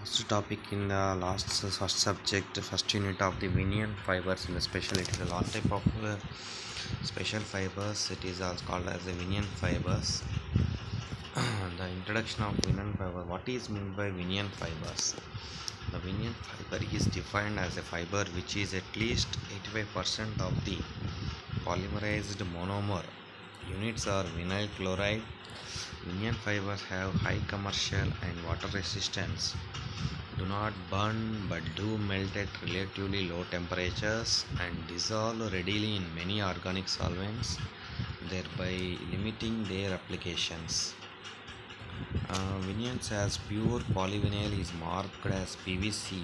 First topic in the first subject, first unit of the Vinian fibers in the special. It is a long type of special fibers. It is also called as the Vinian fibers. The introduction of Vinian fiber. What is meant by Vinian fibers? The Vinian fiber is defined as a fiber which is at least 85% of the polymerized monomer units are vinyl chloride. Vinian fibers have high commercial and water resistance, do not burn but do melt at relatively low temperatures, and dissolve readily in many organic solvents, thereby limiting their applications. Vinians as pure polyvinyl is marked as PVC,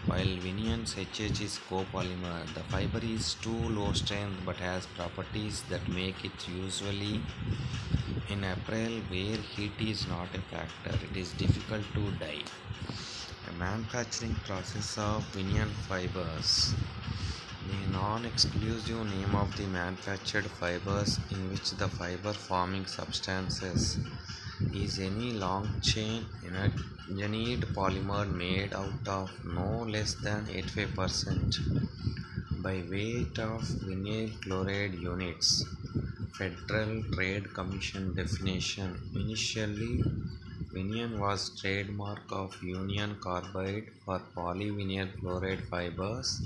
while Vinians HH is copolymer. The fiber is too low strength but has properties that make it usually in apparel where heat is not a factor. It is difficult to dye. A manufacturing process of Vinian fibers. The non-exclusive name of the manufactured fibers in which the fiber forming substances is any long chain engineered polymer made out of no less than 85% by weight of vinyl chloride units. Federal Trade Commission definition. Initially, Vinian was trademark of Union Carbide for polyvinyl chloride fibers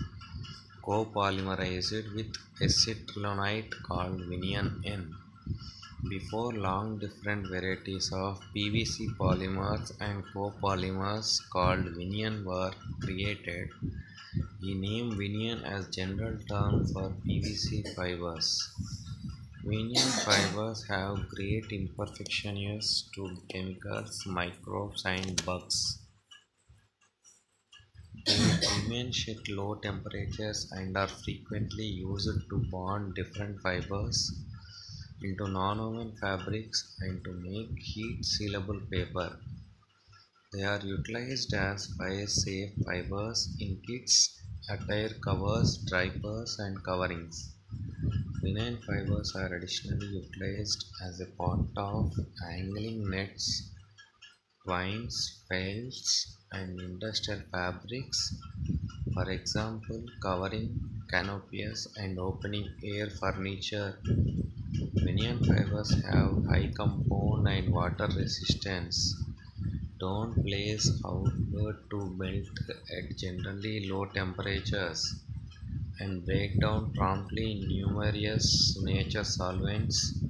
copolymerized with acetylonite called Vinian N. Before long, different varieties of PVC polymers and copolymers called Vinian were created. He named Vinian as general term for PVC fibers. Vinian fibers have great imperfections to chemicals, microbes, and bugs. They diminish at low temperatures and are frequently used to bond different fibers into nonwoven fabrics and to make heat sealable paper. They are utilized as fire-safe fibers in kits, attire covers, diapers, and coverings. Vinyl fibers are additionally utilized as a part of angling nets, twines, felts, and industrial fabrics. For example, covering canopies and opening air furniture. Vinyl fibers have high compound and water resistance. Don't place outward to melt at generally low temperatures and break down promptly in numerous nature solvents,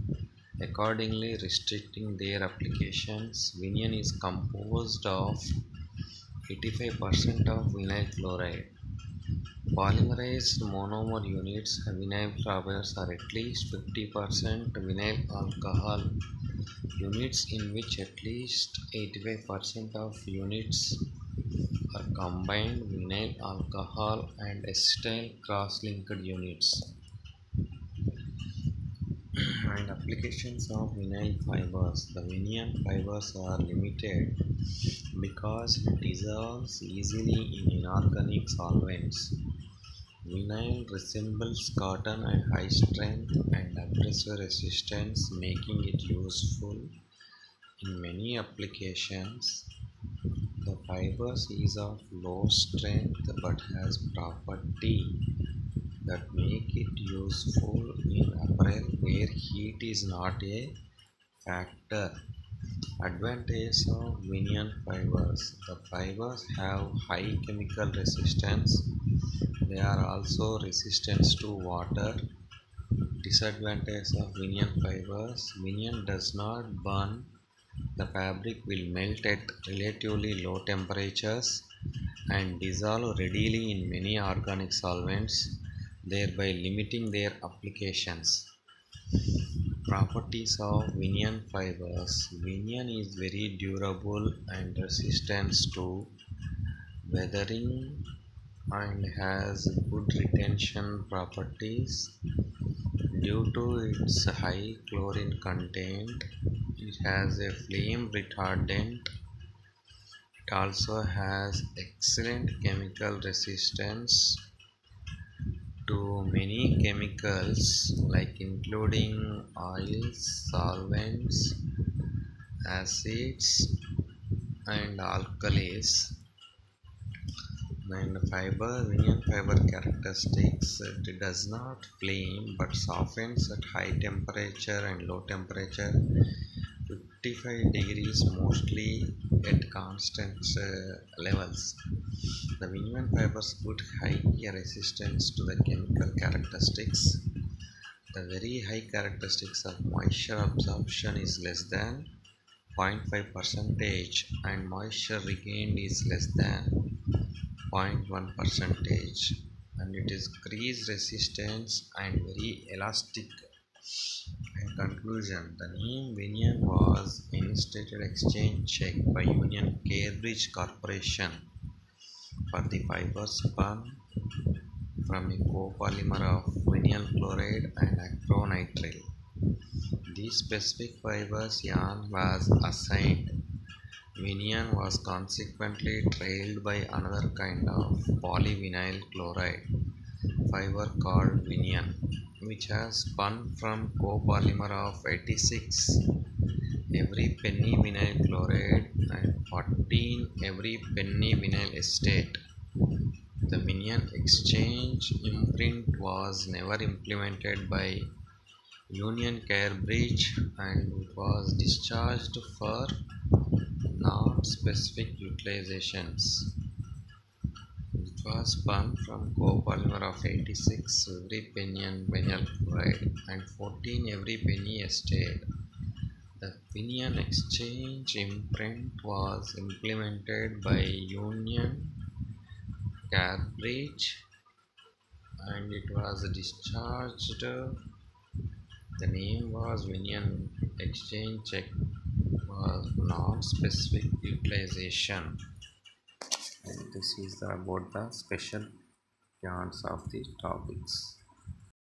accordingly restricting their applications. Vinian is composed of 85% of vinyl chloride. Polymerized monomer units vinyl fibers are at least 50% vinyl alcohol units in which at least 85% of units are combined vinyl alcohol and acetyl cross-linked units. And applications of vinyl fibers. The Vinian fibers are limited because it dissolves easily in inorganic solvents. Vinyl resembles cotton at high strength and abrasive resistance, making it useful in many applications. The fibers is of low strength but has property that make it useful in apparel where heat is not a factor. Advantage of Vinian fibers. The fibers have high chemical resistance. They are also resistant to water. Disadvantage of Vinian fibers. Vinian does not burn. The fabric will melt at relatively low temperatures and dissolve readily in many organic solvents, thereby limiting their applications. Properties of Vinian fibers. Vinian is very durable and resistant to weathering and has good retention properties due to its high chlorine content. It has a flame retardant. It also has excellent chemical resistance to many chemicals like including oils, solvents, acids, and alkalis. And Vinion fiber characteristics, it does not flame but softens at high temperature and low temperature, 55 degrees mostly at constant levels. The Vinion fibers put high resistance to the chemical characteristics. The very high characteristics of moisture absorption is less than 0.5 percentage and moisture regained is less than 0.1 percentage, and it is grease resistance and very elastic. In conclusion, the name Vinion was initiated exchange check by Union Cambridge Corporation for the fibers spun from a copolymer of vinyl chloride and acrylonitrile. These specific fibers yarn was assigned. Vinion was consequently trailed by another kind of polyvinyl chloride fiber called Vinion, which has spun from copolymer of 86 every penny vinyl chloride and 14 every penny vinyl acetate. The Vinion exchange imprint was never implemented by Union Cambridge and it was discharged for non-specific utilizations. It was spun from copolymer of 86 every penny vinyl chloride and 14 every penny acetate. The Vinion exchange imprint was implemented by Union Cambridge and it was discharged. The name was Vinion exchange check was non-specific utilization. And this is about the special yarns of the topics.